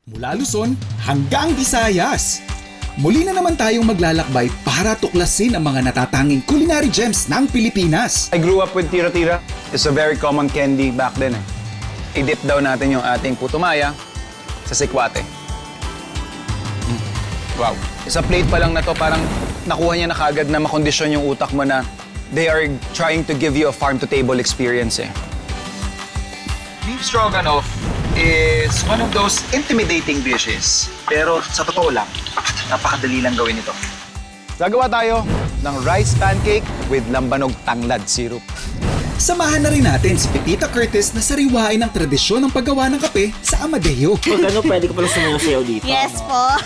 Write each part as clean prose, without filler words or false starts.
Mula Luzon hanggang Visayas. Muli na naman tayong maglalakbay para tuklasin ang mga natatanging culinary gems ng Pilipinas. I grew up with tira-tira. It's a very common candy back then. I-dip daw natin yung ating puto maya sa sikwate. Wow. Sa plate pa lang na to, parang nakuha niya na kagad na makondisyon yung utak mo na they are trying to give you a farm-to-table experience eh. Beef stroganoff is one of those intimidating dishes. Pero sa totoo lang, napakadali lang gawin ito. Gagawa tayo ng rice pancake with lambanog tanglad syrup. Samahan na rin natin si Pepita Curtis na sariwain ang tradisyon ng paggawa ng kape sa Amadeo. Pag ano, pwede ko pala sumayaw-sayaw dito. Yes po.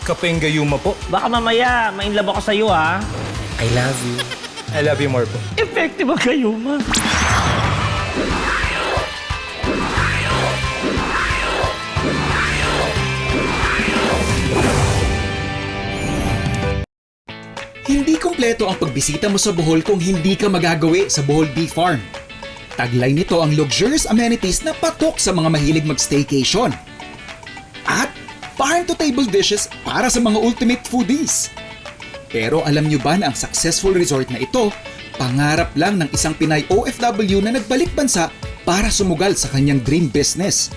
Kapeng gayuma po. Baka mamaya, mainlove ako sa'yo, ha? I love you. I love you more po. Effective ang gayuma. Hindi kumpleto ang pagbisita mo sa Bohol kung hindi ka magagawi sa Bohol Bee Farm. Taglay nito ang luxurious amenities na patok sa mga mahilig mag-staycation. At farm-to-table dishes para sa mga ultimate foodies. Pero alam nyo ba na ang successful resort na ito, pangarap lang ng isang Pinay OFW na nagbalik bansa para sumugal sa kanyang dream business.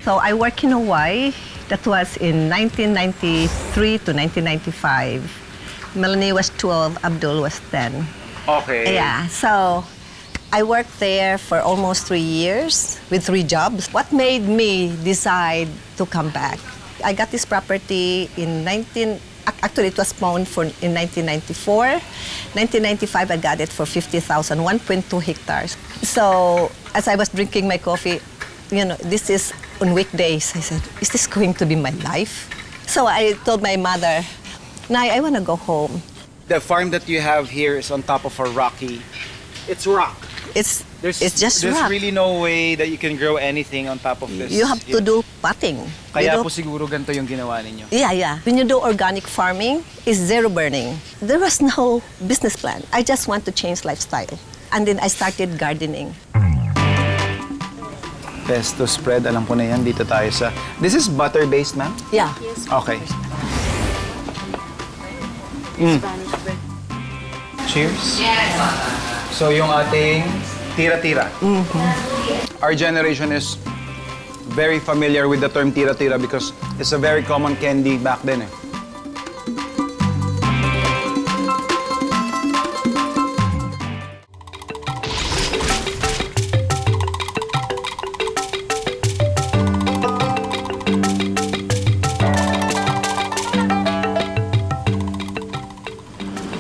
So I work in Hawaii. That was in 1993 to 1995. Melanie was 12, Abdul was 10. Okay. Yeah, so I worked there for almost 3 years with 3 jobs. What made me decide to come back? I got this property in actually it was pawned in 1994. 1995, I got it for 50,000, 1.2 hectares. So as I was drinking my coffee, you know, this is on weekdays. I said, is this going to be my life? So I told my mother, Nay, I want to go home. The farm that you have here is on top of a rocky... It's rock. It's just There's rock. really no way that you can grow anything on top of this. You have to do potting. Kaya You po do- siguro ganito yung ginawa ninyo. Yeah. When you do organic farming, it's zero burning. There was no business plan. I just want to change lifestyle. And then I started gardening. Pesto spread, alam ko na yan. Dito tayo sa... This is butter-based, ma'am? Yeah. Okay. Cheers. So yung ating tira-tira. Our generation is very familiar with the term tira-tira because it's a very common candy back then eh.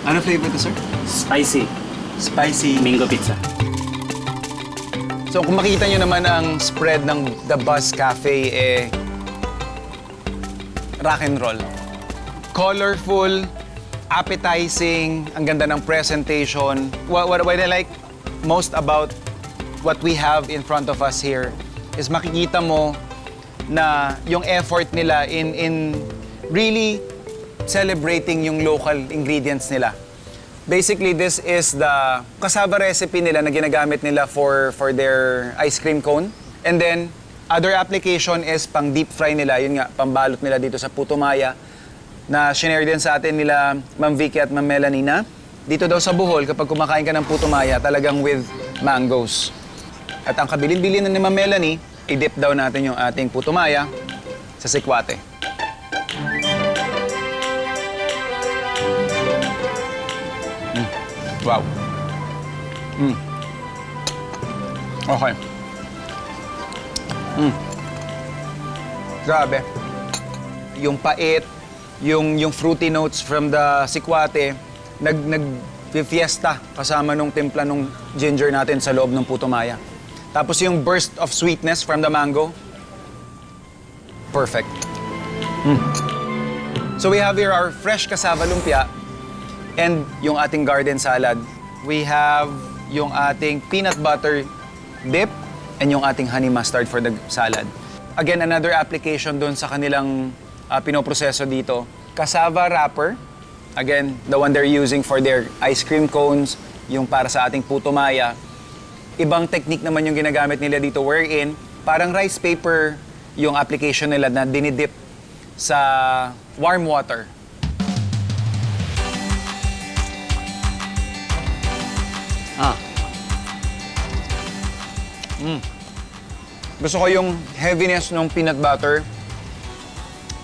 Ano flavor to, sir? Spicy. Spicy. Mango pizza. So kung makita nyo naman ang spread ng The Buzz Cafe, rock and roll. Colorful, appetizing, ang ganda ng presentation. What I like most about what we have in front of us here is makikita mo na yung effort nila in really celebrating yung local ingredients nila. Basically, this is the cassava recipe nila na ginagamit nila for their ice cream cone. And then, other application is pang deep fry nila. Yun nga, pambalot nila dito sa puto maya na shinare din sa atin nila Ma'am Vicky at Ma'am Melanie na dito daw sa Bohol, kapag kumakain ka ng puto maya, talagang with mangoes. At ang kabilin-bilin ni Ma'am Melanie, i-dip daw natin yung ating puto maya sa sikwate. Wow. Okay. Grabe. Yung pait, yung fruity notes from the sikwate, nag-fiesta kasama nung timpla nung ginger natin sa loob ng puto maya. Tapos yung burst of sweetness from the mango, perfect. So we have here our fresh cassava lumpia, and yung ating garden salad. We have yung ating peanut butter dip and yung ating honey mustard for the salad. Again, another application doon sa kanilang pinoproseso dito. Cassava wrapper. Again, the one they're using for their ice cream cones, yung para sa ating puto maya. Ibang technique naman yung ginagamit nila dito wherein parang rice paper yung application nila na dinidip sa warm water. Gusto ko yung heaviness ng peanut butter.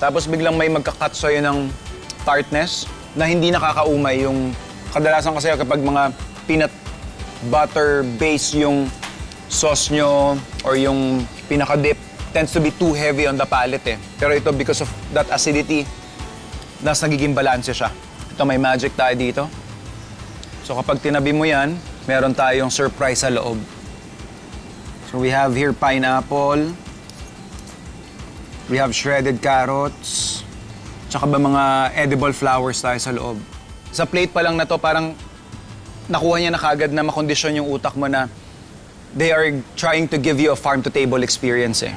Tapos biglang may magka-cut sa'yo ng tartness na hindi nakakaumay. Yung kadalasan kasi kapag mga peanut butter base yung sauce nyo or yung pinaka-dip, tends to be too heavy on the palate eh. Pero ito, because of that acidity, nagiging balanse siya. Ito, may magic tayo dito. So kapag tinabi mo yan, meron tayong surprise sa loob. So we have here pineapple, we have shredded carrots, tsaka ba mga edible flowers tayo sa loob. Sa plate pa lang na to, parang nakuha niya na kagad na makondisyon yung utak mo na they are trying to give you a farm-to-table experience eh.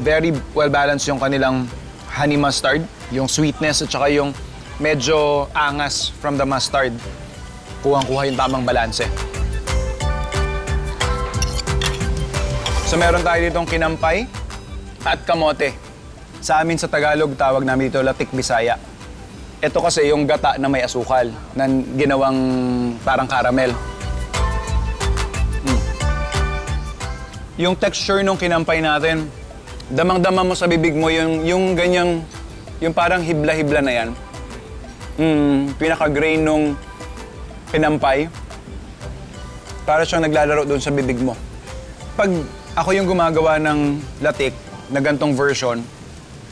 Very well-balanced yung kanilang honey mustard, yung sweetness at saka yung medyo angas from the mustard. Kuhang-kuha yung tamang balanse. So meron tayo ditong kinampay at kamote. Sa amin sa Tagalog, tawag namin dito latik Bisaya. Ito kasi yung gata na may asukal, na ginawang parang caramel. Yung texture ng kinampay natin, damang-dama mo sa bibig mo yung ganyang, yung parang hibla-hibla na yan. Pinaka-grain nung kinampay, para siyang naglalaro doon sa bibig mo. Pag ako yung gumagawa ng latik na gantong version,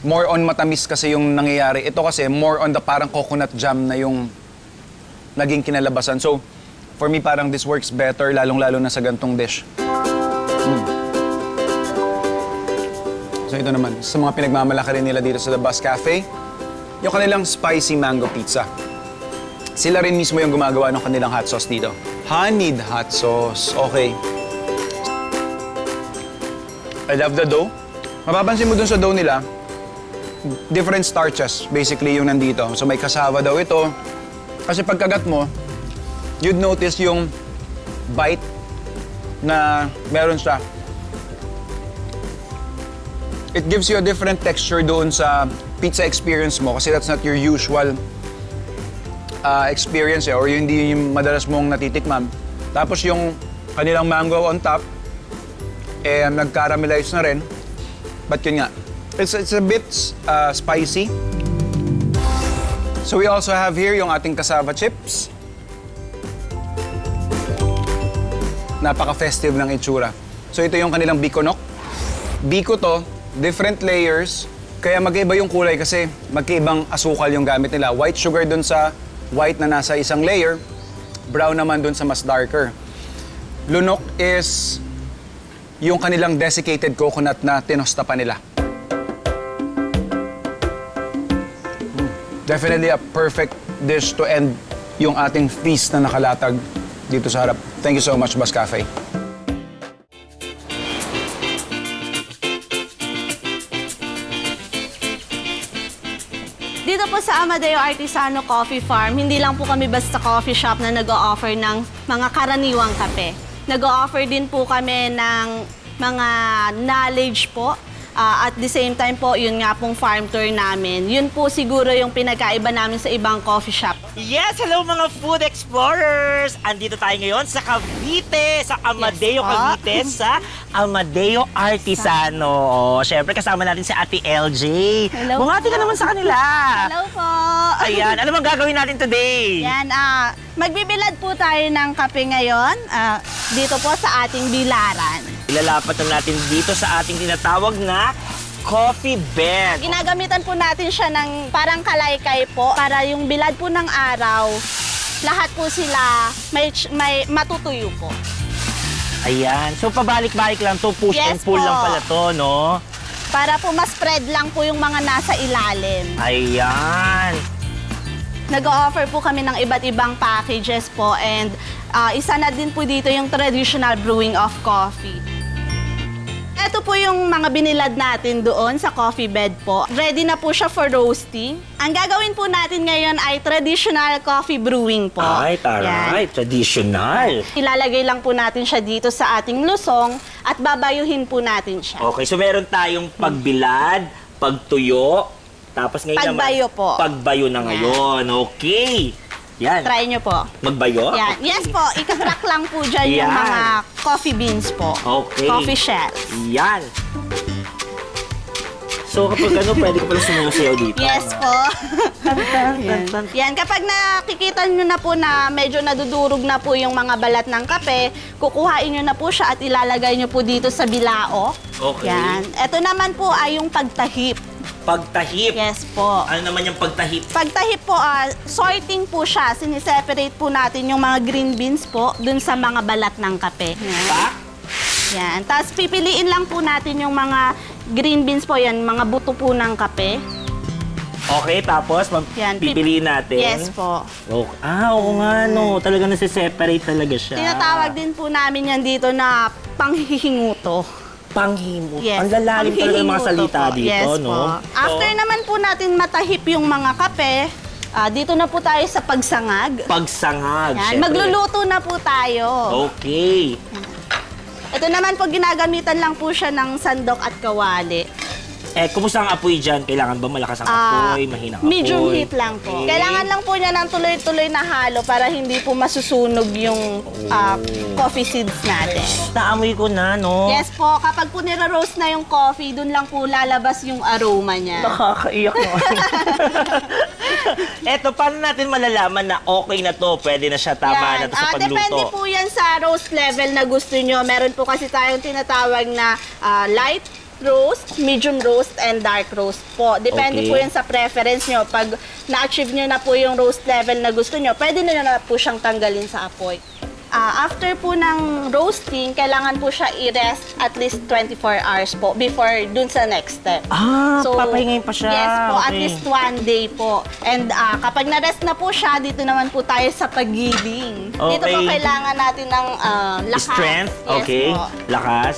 more on matamis kasi yung nangyayari. Ito kasi more on the parang coconut jam na yung naging kinalabasan. So, for me parang this works better, lalong-lalo na sa gantong dish. So ito naman, sa mga pinagmamalaki rin nila dito sa The Bus Cafe, yung kanilang spicy mango pizza. Sila rin mismo yung gumagawa ng kanilang hot sauce dito. Honeyed hot sauce. Okay. I love the dough. Mapapansin mo dun sa dough nila, different starches, basically, yung nandito. So may cassava daw ito. Kasi pagkagat mo, you'd notice yung bite na meron siya. It gives you a different texture doon sa pizza experience mo kasi that's not your usual experience eh, or hindi yung madalas mong natitikman. Tapos yung kanilang mango on top, eh, nag-caramelize na rin. But yun nga, it's a bit spicy. So we also have here yung ating cassava chips. Napaka-festive ng itsura. So ito yung kanilang bikonok. Biko to, different layers. Kaya magkaiba yung kulay kasi magkaibang asukal yung gamit nila. White sugar dun sa white na nasa isang layer, brown naman dun sa mas darker. Lunok is yung kanilang desiccated coconut na tinosta pa nila. Definitely a perfect dish to end yung ating feast na nakalatag dito sa harap. Thank you so much, Bus Cafe. Dito po sa Amadeo Artisano Coffee Farm, hindi lang po kami basta coffee shop na nag-o-offer ng mga karaniwang kape. Nag-o-offer din po kami ng mga knowledge po. At the same time po, yun nga pong farm tour namin. Yun po siguro yung pinagkaiba namin sa ibang coffee shop. Yes, hello mga food explorers! Andito tayo ngayon sa Cavite, sa Amadeo Yes, po. Cavite, sa Amadeo Artisano. Siyempre, kasama natin si Ate LJ. Hello Bumati ka po. naman sa kanila. Hello po! Ayan, ano bang gagawin natin today? Yan, magbibilad po tayo ng kape ngayon dito po sa ating bilaran. Ilalapat na natin dito sa ating tinatawag na coffee bed. Ginagamitan po natin siya ng parang kalaykay po para yung bilad po ng araw, lahat po sila may matutuyo po. Ayan, so pabalik-balik lang to, push and Yes pull po. lang pala to, no? Para po ma-spread lang po yung mga nasa ilalim. Ayan. Nag-o-offer po kami ng iba't ibang packages po and isa na din po dito yung traditional brewing of coffee. Ito po yung mga binilad natin doon sa coffee bed po. Ready na po siya for roasting. Ang gagawin po natin ngayon ay traditional coffee brewing po. Ay, taray. Traditional. Ilalagay lang po natin siya dito sa ating lusong at babayuhin po natin siya. Okay, so meron tayong pagbilad, pagtuyo, tapos ngayon Pagbayo naman, po. Pagbayo na ngayon. Okay. Yan. Try nyo po. Magbayo? Yan. Yes po, ika-crack lang po dyan yung Yan. mga coffee beans po. Okay. Coffee shells. Yan. So kapag ano, pwede ko pala sumusayaw dito. Yes po. Yan, kapag nakikita nyo na po na medyo nadudurog na po yung mga balat ng kape, kukuhain nyo na po siya at ilalagay nyo po dito sa bilao. Okay. Yan. Ito naman po ay yung pagtahip. Pagtahip. Yes po. Ano naman yung pagtahip? Pagtahip po, sorting po siya. Siniseparate po natin yung mga green beans po dun sa mga balat ng kape. Yan. Pa? Yan. Tapos pipiliin lang po natin yung mga green beans po yan, mga buto po ng kape. Okay, tapos Yan. pipiliin natin. Yes po. Okay. Oo nga, no. Talaga nasi-separate talaga siya. Tinatawag din po namin yan dito na panghihinguto. Panghimot. Yes. Ang lalalim talaga ng mga Panghihinguto salita po. dito, Yes no? po. After naman po natin matahip yung mga kape, dito na po tayo sa pagsangag. Pagsangag, Yan. syempre. Magluluto na po tayo. Okay. Ito naman po, ginagamitan lang po siya ng sandok at kawali. Kumusta ang apoy dyan? Kailangan ba malakas ang apoy? Mahina ang apoy? Medium heat lang po. Okay. Kailangan lang po niya ng tuloy-tuloy na halo para hindi po masusunog yung coffee seeds natin. Naamoy ko na, no? Yes po, kapag po nira-roast na yung coffee, dun lang po lalabas yung aroma niya. Nakakaiyak naman. Eto, paano natin malalaman na okay na to? Pwede na siya, tama na to sa pagluto? Depende po yan sa roast level na gusto nyo. Meron po kasi tayong tinatawag na light roast, medium roast, and dark roast po. Depende Okay. po yan sa preference nyo. Pag na-achieve nyo na po yung roast level na gusto nyo, pwede na po siyang tanggalin sa apoy. After po ng roasting, kailangan po siya i-rest at least 24 hours po before dun sa next step. Papahingayin pa siya. Yes po, at Okay. least 1 day po. And kapag na-rest na po siya, dito naman po tayo sa paggiling. Dito po Okay. kailangan natin ng lakas. Strength? Yes Okay. po. Lakas?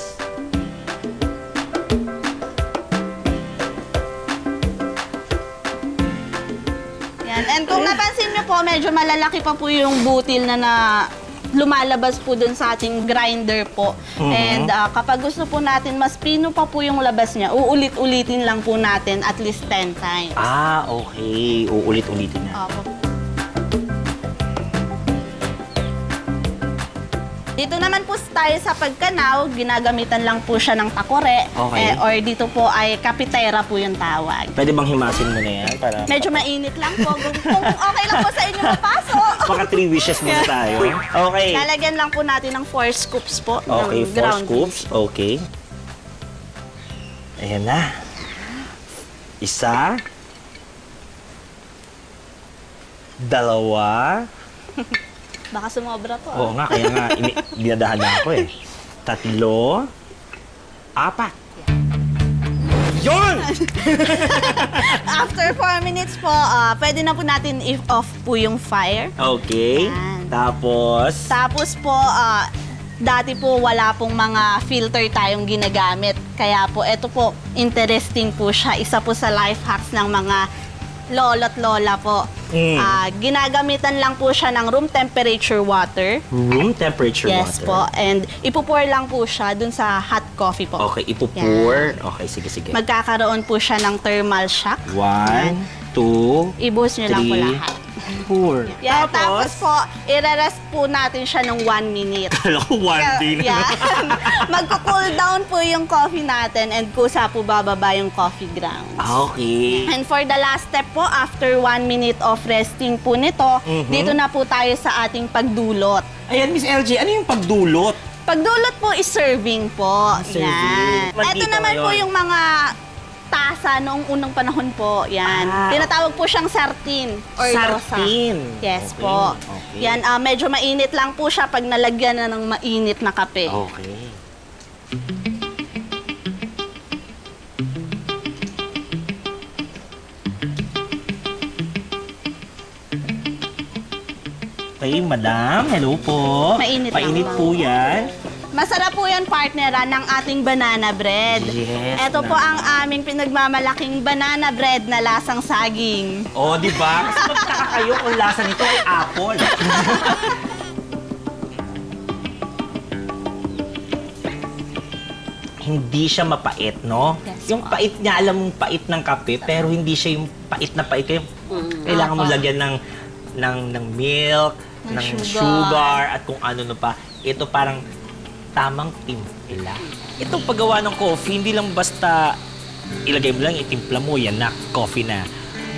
Yan. And kung napansin nyo po, medyo malalaki pa po yung butil na lumalabas po dun sa ating grinder po. And kapag gusto po natin, mas pino pa po yung labas niya, uulit-ulitin lang po natin at least 10 times. Okay. Uulit-ulitin na. Opo. Dito naman po tayo sa pagkanaw, ginagamitan lang po siya ng takore. Okay. Or dito po ay kapitera po yung tawag. Pwede bang himasin mo na yan? Para Medyo mainit lang po. Kung okay lang po sa inyo mapasok. baka 3 wishes muna tayo. Okay. Lalagyan lang po natin ng 4 scoops po Okay, ng 4 ground scoops. Okay. Ayan na. Isa. Dalawa. Baka sumobra po. Oo nga, kaya nga, dinadahan na ako eh. 3. 4. Yun! After 4 minutes po, pwede na po natin i-off po yung fire. Okay. Yan. Tapos, Tapos po, dati po wala pong mga filter tayong ginagamit. Kaya po, ito po, interesting po siya. Isa po sa life hacks ng mga lolo't lola po. Ginagamitan lang po siya ng room temperature water. room temperature Yes water. po. And ipupour lang po siya dun sa hot coffee po. Okay, ipupour. Okay, sige. Magkakaroon po siya ng thermal shock. 1, 2, Ibuhos nyo lang po 3, lahat. 4. Yan, tapos po, i-rest po natin siya ng 1 minute. Alam ko, 1 day na. Yan. Magko-cool down po yung coffee natin and kusa po bababa yung coffee grounds. Okay. And for the last step po, after 1 minute of resting po nito, dito na po tayo sa ating pagdulot. Ayan, Miss LJ, ano yung pagdulot? Pagdulot po is serving po. Serving. Yan. Maldita Ito naman po ngayon. yung mga tasa noong unang panahon po. Yan. Tinatawag po siyang sartin or Sartin. losa. Yes Okay, po. okay. Yan, medyo mainit lang po siya pag nalagyan na ng mainit na kape. Okay. Okay, madam. Hello po. Mainit lang Mainit lang. po yan. Masarap po yan, partneran, ng ating banana bread. Yes, Ito po ang aming pinagmamalaking banana bread na lasang saging. Oh, di ba? Kasi magtaka kayo kung lasa nito ay apple. Hindi siya mapait, no? Yes, Yung pait niya, alam mong pait ng kape, pero hindi siya yung pait na pait. Kailangan mo lagyan ng milk, ng sugar, at kung ano no pa. Ito parang tamang timpla. Itong paggawa ng coffee, hindi lang basta ilagay mo lang, itimpla mo, yan na, coffee na.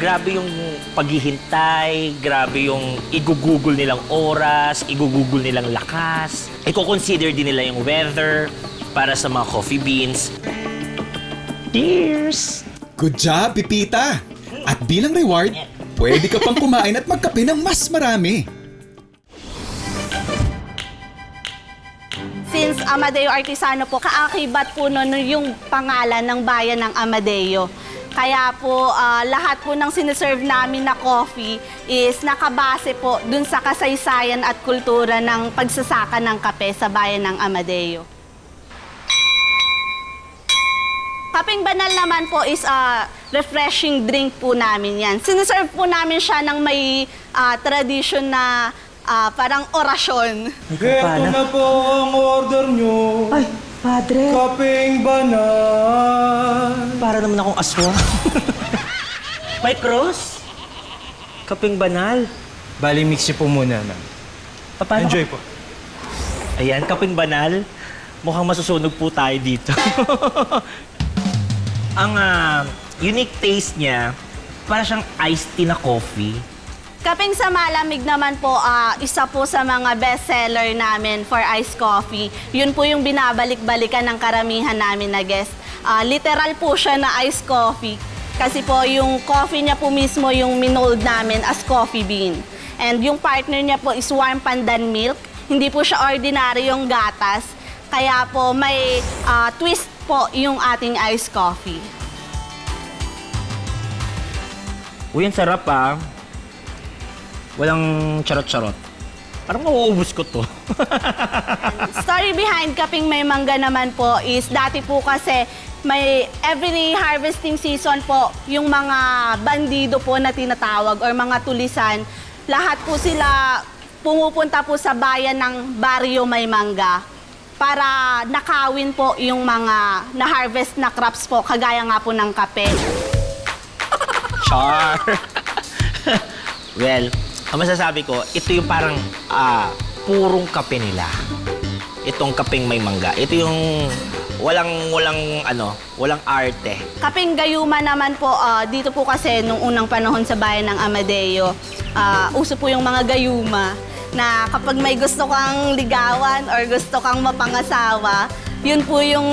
Grabe yung paghihintay, grabe yung igugugol nilang oras, igugugol nilang lakas. Iko-consider din nila yung weather para sa mga coffee beans. Cheers! Good job, Pipita! At bilang reward, pwede ka pang kumain at magkape ng mas marami. Since Amadeo Artisano po, kaakibat po nun yung pangalan ng bayan ng Amadeo. Kaya po, lahat po ng siniserve namin na coffee is nakabase po dun sa kasaysayan at kultura ng pagsasaka ng kape sa bayan ng Amadeo. Kapeng banal naman po is refreshing drink po namin yan. Siniserve po namin siya ng may tradition na parang orasyon. Ito na po ang order nyo. Ay, padre! Kapeng banal. Para naman akong aswang. May cross? Kaping banal. Bali, mix niyo po muna, ma'am. Paano? Enjoy po. Ayan, kaping banal. Mukhang masusunog po tayo dito. Ang unique taste niya, para siyang iced tea na coffee. Kapeng sa malamig naman po, isa po sa mga bestseller namin for iced coffee. Yun po yung binabalik-balikan ng karamihan namin na guest. Literal po siya na iced coffee. Kasi po yung coffee niya po mismo yung minold namin as coffee bean. And yung partner niya po is warm pandan milk. Hindi po siya ordinary yung gatas. Kaya po may twist po yung ating iced coffee. Uy, ang sarap ah. Walang charot-charot. Parang mauubos ko to. Story behind Kaping May Mangga naman po is dati po kasi may every harvesting season po yung mga bandido po na tinatawag or mga tulisan, lahat po sila pumupunta po sa bayan ng Barrio May Mangga para nakawin po yung mga na-harvest na crops po, kagaya nga po ng kape. Char! Well, ang masasabi ko, ito yung parang purong kape nila. Itong kapeng may mangga. Ito yung walang arte. Kaping gayuma naman po, dito po kasi nung unang panahon sa bayan ng Amadeo, uso po yung mga gayuma na kapag may gusto kang ligawan or gusto kang mapangasawa, yun po yung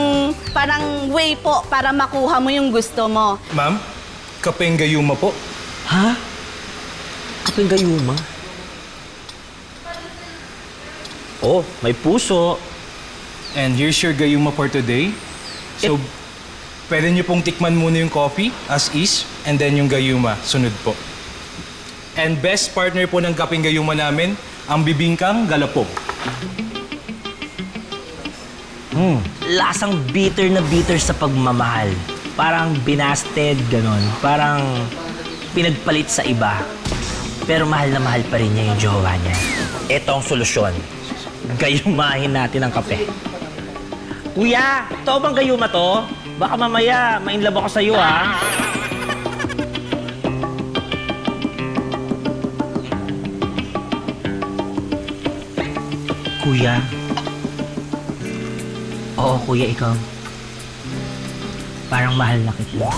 parang way po para makuha mo yung gusto mo. Ma'am, kapeng gayuma po. Ha? Kapeng gayuma? Oh, may puso. And here's your gayuma for today. So, pwede niyo pong tikman muna yung coffee as is, and then yung gayuma, sunod po. And best partner po ng kapeng gayuma namin, ang bibingkang galapog. Lasang bitter na bitter sa pagmamahal. Parang binasted, ganon. Parang pinagpalit sa iba. Pero mahal na mahal pa rin niya yung jowa niya. Ito ang solusyon. Gayumahin natin ang kape. Kuya, totoo bang gayuma to? Baka mamaya, mainlove ako sa'yo, ha? Kuya? Oo, kuya, ikaw. Parang mahal na kita.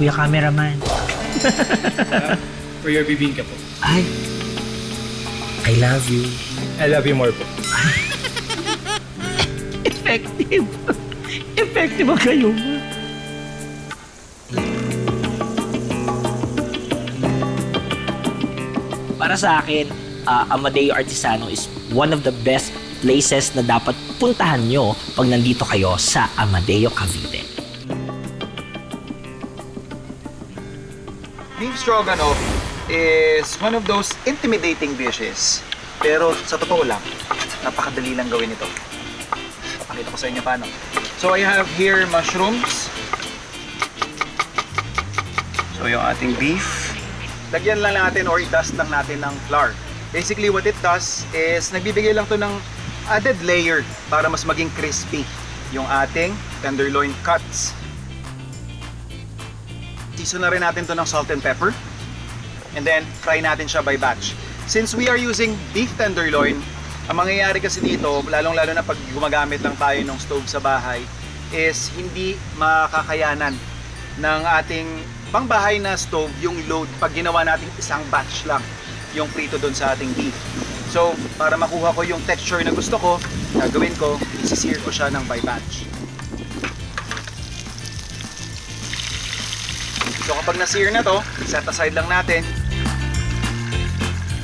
Kuya, cameraman. For your bibingka po. Ay, I love you. I love you more po. Effective. Effective ang gayuma. Para sa akin, Amadeo Artisano is one of the best places na dapat puntahan nyo pag nandito kayo sa Amadeo, Cavite. Beef stroganoff is one of those intimidating dishes. Pero sa totoo lang, Napakadali lang gawin ito. Papakita ko sa inyo paano. So I have here mushrooms. So yung ating beef. Lagyan lang natin or i-dust lang natin ng flour. Basically what it does is nagbibigay lang to ng added layer para mas maging crispy yung ating tenderloin cuts. Season na rin natin to ng salt and pepper. And then fry natin siya by batch. Since we are using beef tenderloin, ang mangyayari kasi dito, lalong-lalo na pag gumagamit lang tayo ng stove sa bahay, is hindi makakayanan ng ating pangbahay na stove yung load pag ginawa natin isang batch lang yung prito doon sa ating beef. So, para makuha ko yung texture na gusto ko, gagawin ko, isi-sear ko siya ng by batch. So, kapag na-sear na to, set aside lang natin.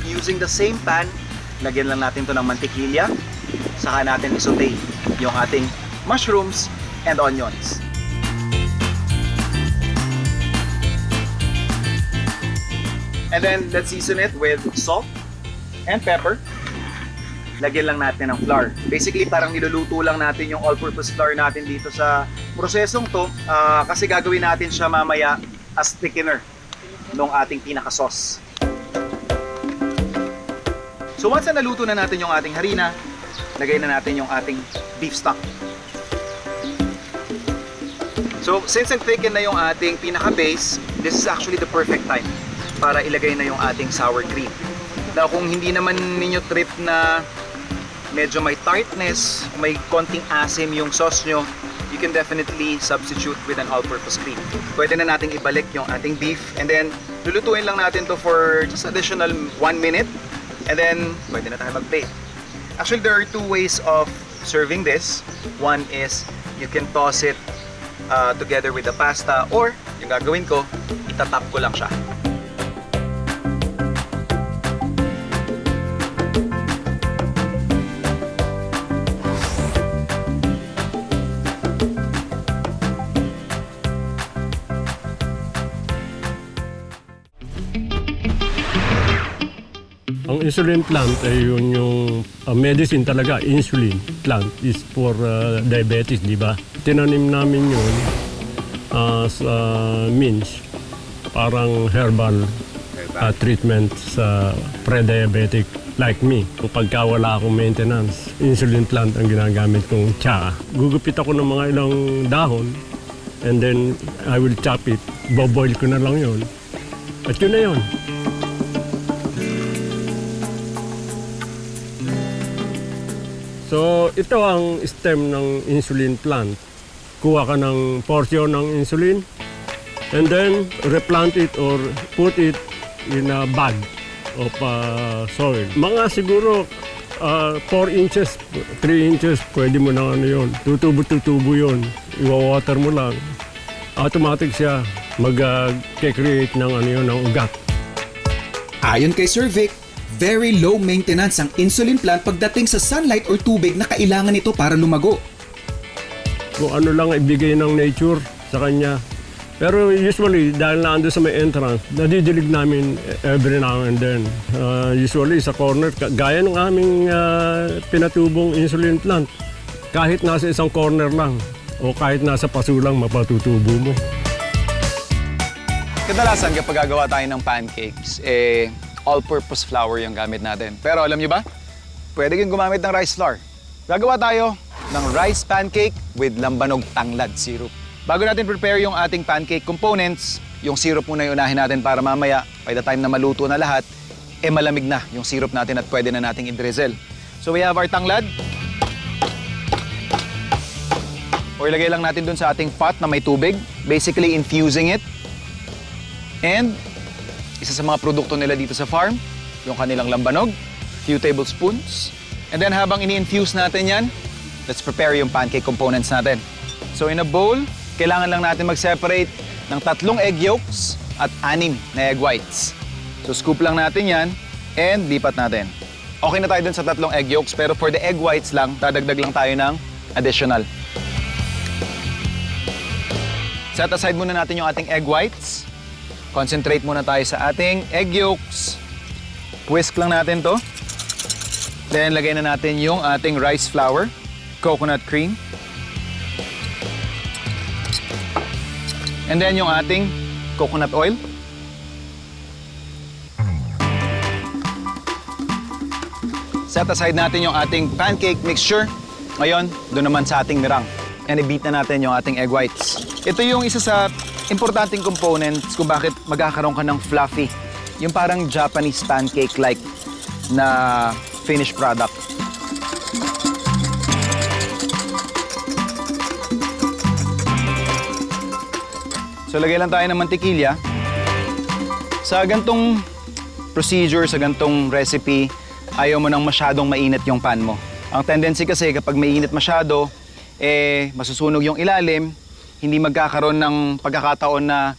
Using the same pan, lagyan lang natin to ng mantikilya, saka natin i-saute yung ating mushrooms and onions. And then, let's season it with salt and pepper. Lagyan lang natin ng flour. Basically, parang niluluto lang natin yung all-purpose flour natin dito sa prosesong to kasi gagawin natin siya mamaya as thickener ng ating pinaka-sauce. So once na naluto na natin yung ating harina, lagay na natin yung ating beef stock. So since nag-thicken na yung ating pinaka-base, this is actually the perfect time para ilagay na yung ating sour cream. Now kung hindi naman ninyo trip na medyo may tartness, may konting asim yung sauce nyo, you can definitely substitute with an all-purpose cream. Pwede na nating ibalik yung ating beef and then lulutuin lang natin to for just additional 1 minute. And then, pwede na tayo mag-plate. Actually, there are two ways of serving this. One is, you can toss it together with the pasta or, yung gagawin ko, itatap ko lang siya. Ang insulin plant ay yun yung medicine talaga. Insulin plant is for diabetes, di ba? Tinanim namin yun sa means, parang herbal treatment sa pre-diabetic like me. Pagka wala akong maintenance, insulin plant ang ginagamit kong tsaa. Gugupit ako ng mga ilang dahon and then I will chop it. Boboil ko na lang yun. At yun na yun. So, ito ang stem ng insulin plant. Kuha ka ng portion ng insulin and then replant it or put it in a bag of soil. Mga siguro 4 inches, 3 inches, pwede mo na ano yun. Tutubo yun. Iwa-water mo lang. Automatic siya mag-create ng ano yun, ng ugat. Ayon kay Sir Vic, very low maintenance ang insulin plant pagdating sa sunlight or tubig na kailangan nito para lumago. Kung ano lang ibigay ng nature sa kanya. Pero usually, dahil naando sa may entrance, nadidilig namin every now and then. Usually sa corner, gaya ng aming pinatubong insulin plant, kahit nasa isang corner lang o kahit nasa paso lang, mapatutubo mo. Kadalasan kapag gagawa tayo ng pancakes, all-purpose flour yung gamit natin. Pero alam nyo ba? Pwede kang gumamit ng rice flour. Gagawa tayo ng rice pancake with lambanog tanglad syrup. Bago natin prepare yung ating pancake components, yung syrup muna yung unahin natin para mamaya, by the time na maluto na lahat, malamig na yung syrup natin at pwede na nating i-drizzle. So we have our tanglad. O ilagay lang natin dun sa ating pot na may tubig, basically infusing it. And isa sa mga produkto nila dito sa farm, yung kanilang lambanog, few tablespoons. And then habang ini-infuse natin yan, let's prepare yung pancake components natin. So in a bowl, kailangan lang natin mag-separate ng 3 egg yolks at 6 na egg whites. So scoop lang natin yan and lipat natin. Okay na tayo dun sa 3 egg yolks, pero for the egg whites lang, dadagdag lang tayo ng additional. Set aside muna natin yung ating egg whites. Concentrate muna tayo sa ating egg yolks. Whisk lang natin to. Then, lagay na natin yung ating rice flour, coconut cream, and then yung ating coconut oil. Set aside natin yung ating pancake mixture. Ngayon, doon naman sa ating nirang. And i-beat na natin yung ating egg whites. Ito yung isa sa importanteng components kung bakit magkakaroon ka ng fluffy. Yung parang Japanese pancake-like na finished product. So, lagay lang tayo ng mantikilya. Sa gantong procedure, sa gantong recipe, ayaw mo nang masyadong mainit yung pan mo. Ang tendency kasi kapag mainit masyado, masusunog yung ilalim, hindi magkakaroon ng pagkakataon na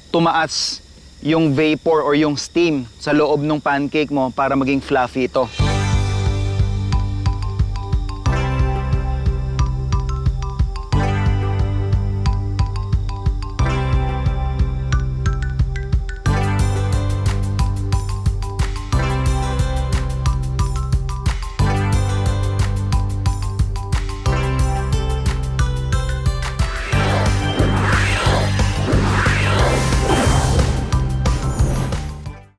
tumaas yung vapor or yung steam sa loob ng pancake mo para maging fluffy ito.